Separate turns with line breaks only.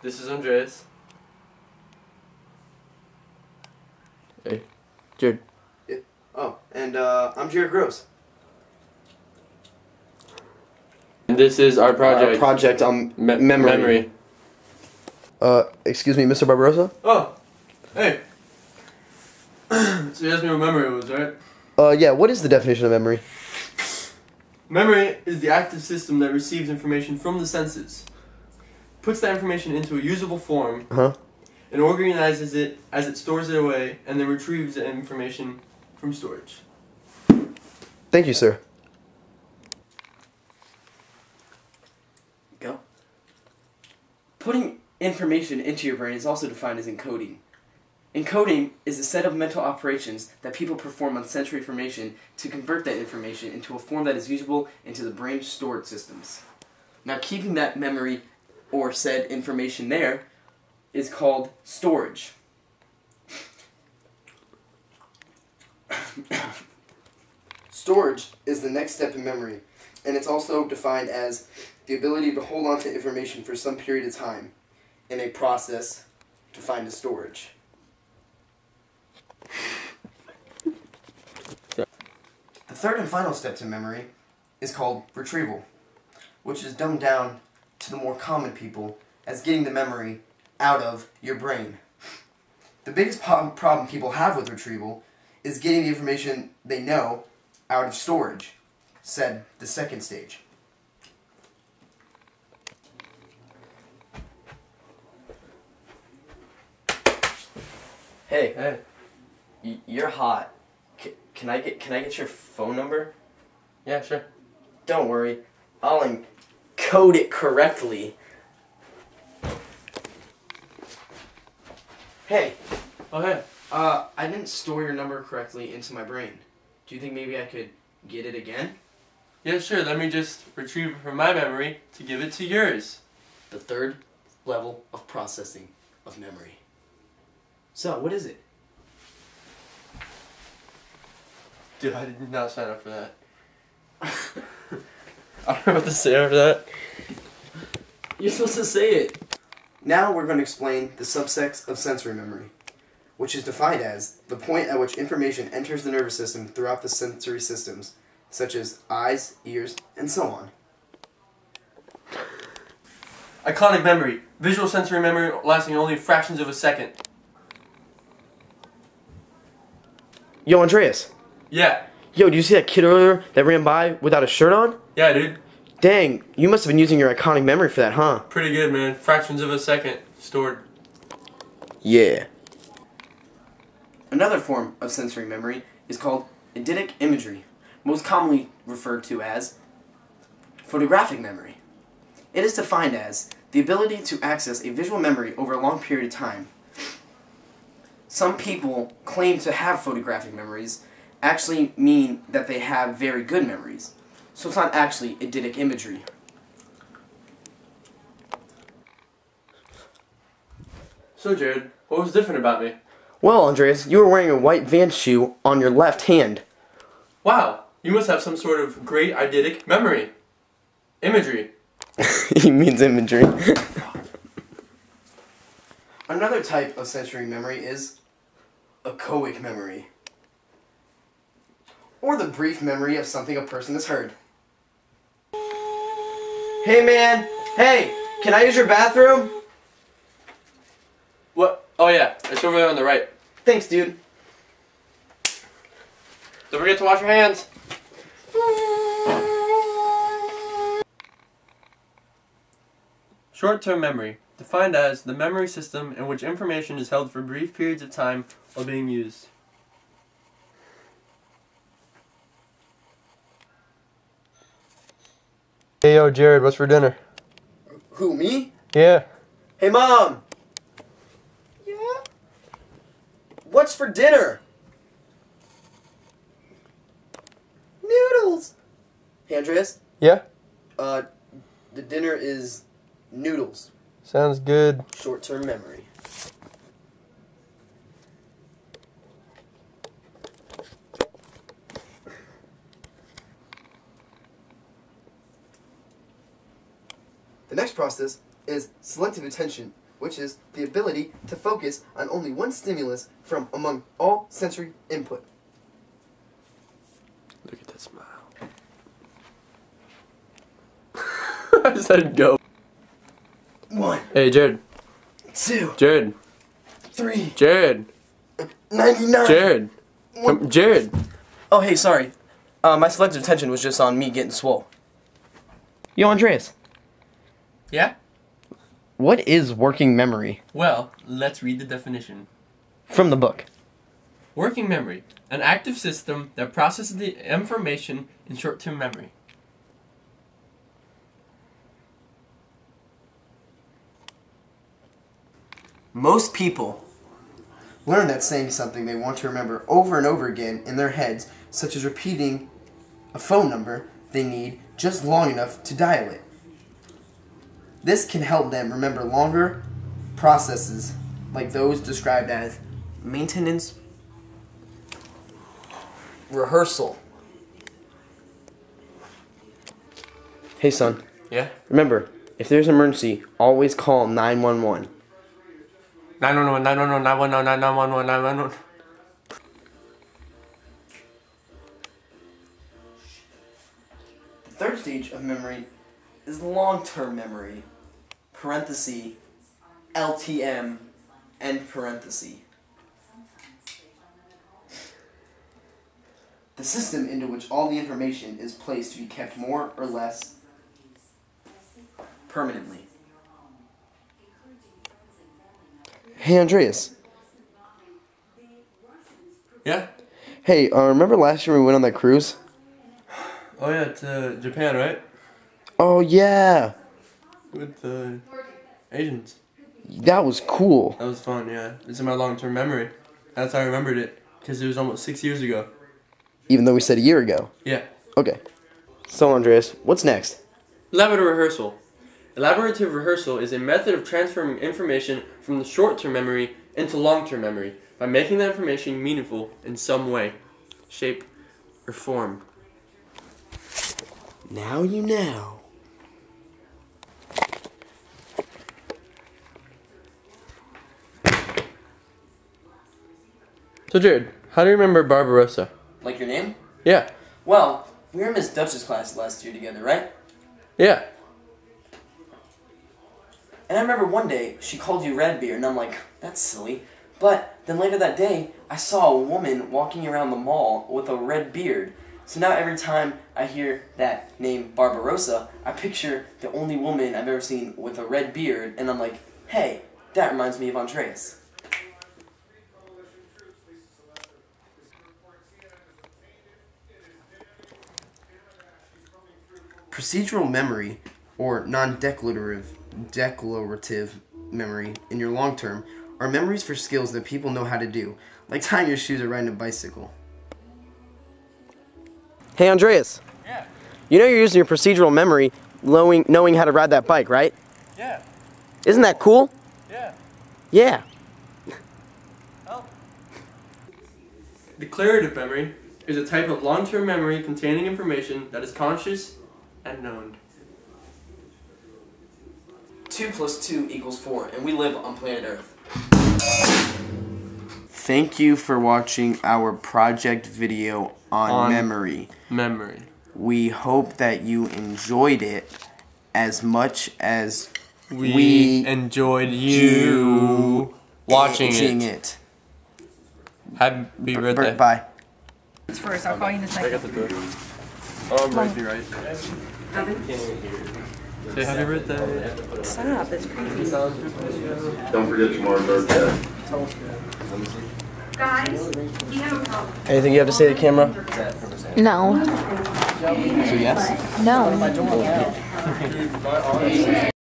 This is Andreas.
Hey, Jared.
Yeah. Oh, and I'm Jared Gross.
And this is our project.
Project memory. Excuse me, Mr. Barbarossa?
Oh, hey. So you asked me what memory was, right?
Yeah, what is the definition of memory?
Memory is the active system that receives information from the senses, puts that information into a usable form, and organizes it as it stores it away, and then retrieves the information from storage.
Thank you, sir.
Go. Putting information into your brain is also defined as encoding. Encoding is a set of mental operations that people perform on sensory information to convert that information into a form that is usable into the brain's stored systems. Now, keeping that memory or said information there is called storage.
Storage is the next step in memory, and it's also defined as the ability to hold on to information for some period of time in a process defined as storage. The third and final step to memory is called retrieval, which is dumbed down to the more common people as getting the memory out of your brain. The biggest problem people have with retrieval is getting the information they know out of storage, said the second stage.
Hey, you're hot. Can I get your phone number?
Yeah, sure.
Don't worry, I'll encode it correctly. Hey.
Oh, hey.
I didn't store your number correctly into my brain. Do you think maybe I could get it again?
Yeah, sure. Let me just retrieve it from my memory to give it to yours.
The third level of processing of memory. So, what is it?
Dude, I did not sign up for that. I don't know what to say after that.
You're supposed to say it.
Now we're going to explain the subsets of sensory memory, which is defined as the point at which information enters the nervous system throughout the sensory systems, such as eyes, ears, and so on.
Iconic memory. Visual sensory memory lasting only fractions of a second.
Yo, Andreas.
Yeah.
Yo, do you see that kid earlier that ran by without a shirt on?
Yeah, dude.
Dang, you must have been using your iconic memory for that, huh?
Pretty good, man. Fractions of a second stored.
Yeah.
Another form of sensory memory is called eidetic imagery, most commonly referred to as photographic memory. It is defined as the ability to access a visual memory over a long period of time. Some people claim to have photographic memories actually mean that they have very good memories. So it's not actually eidetic imagery.
So, Jared, what was different about me?
Well, Andreas, you were wearing a white Vans shoe on your left hand.
Wow, you must have some sort of great eidetic memory. Imagery.
He means imagery. Another type of sensory memory is echoic memory, or the brief memory of something a person has heard. Hey man, hey, can I use your bathroom?
What? Oh yeah, it's over there on the right.
Thanks, dude.
Don't forget to wash your hands. Short-term memory, defined as the memory system in which information is held for brief periods of time while being used. Hey yo, Jared, what's for dinner?
Who, me?
Yeah.
Hey mom! Yeah? What's for dinner? Noodles! Hey Andreas?
Yeah?
The dinner is noodles.
Sounds good.
Short-term memory. The next process is selective attention, which is the ability to focus on only one stimulus from among all sensory input.
Look at that smile. I said go.
1,
Hey, Jared.
2,
Jared.
3,
Jared.
99.
Jared. Come, Jared.
Oh, hey, sorry. My selective attention was just on me getting swole. Yo, Andreas.
Yeah?
What is working memory?
Well, let's read the definition.
From the book.
Working memory, an active system that processes the information in short-term memory.
Most people
Learn that saying something they want to remember over and over again in their heads, such as repeating a phone number they need just long enough to dial it. This can help them remember longer processes like those described as
maintenance, rehearsal. Hey, son.
Yeah?
Remember, if there's an emergency, always call 911.
911, 911, 911, 911, 911.
The third stage of memory is long-term memory, parenthesis, LTM, end parenthesis. The system into which all the information is placed to be kept more or less permanently. Hey, Andreas.
Yeah?
Hey, remember last year we went on that cruise?
Oh yeah, to Japan, right?
Oh, yeah.
With the Asians.
That was cool.
That was fun, yeah. It's in my long-term memory. That's how I remembered it, because it was almost 6 years ago.
Even though we said a year ago.
Yeah.
Okay. So, Andreas, what's next?
Elaborative rehearsal. Elaborative rehearsal is a method of transferring information from the short-term memory into long-term memory by making the information meaningful in some way, shape, or form.
Now you know.
So Jared, how do you remember Barbarossa?
Like your name?
Yeah.
Well, we were in Miss Dutch's class last year together, right?
Yeah.
And I remember one day she called you Redbeard, and I'm like, that's silly. But then later that day, I saw a woman walking around the mall with a red beard. So now every time I hear that name Barbarossa, I picture the only woman I've ever seen with a red beard, and I'm like, hey, that reminds me of Andreas.
Procedural memory, or non-declarative memory in your long term, are memories for skills that people know how to do, like tying your shoes or riding a bicycle.
Hey, Andreas.
Yeah.
You know you're using your procedural memory knowing how to ride that bike, right?
Yeah.
Isn't that cool?
Yeah.
Yeah.
Declarative memory is a type of long-term memory containing information that is conscious and known.
2 + 2 = 4, and we live on planet Earth. Thank you for watching our project video on memory.
Memory.
We hope that you enjoyed it as much as
We enjoyed you watching it. Happy birthday.
Bye.
First, I'll call you in a
I
second.
got the book. Oh, I'm right here, right? Say happy birthday.
Stop, that's creepy.
Don't forget tomorrow's birthday.
Guys, we have a problem.
Anything you have to say to the camera?
No.
So yes?
No.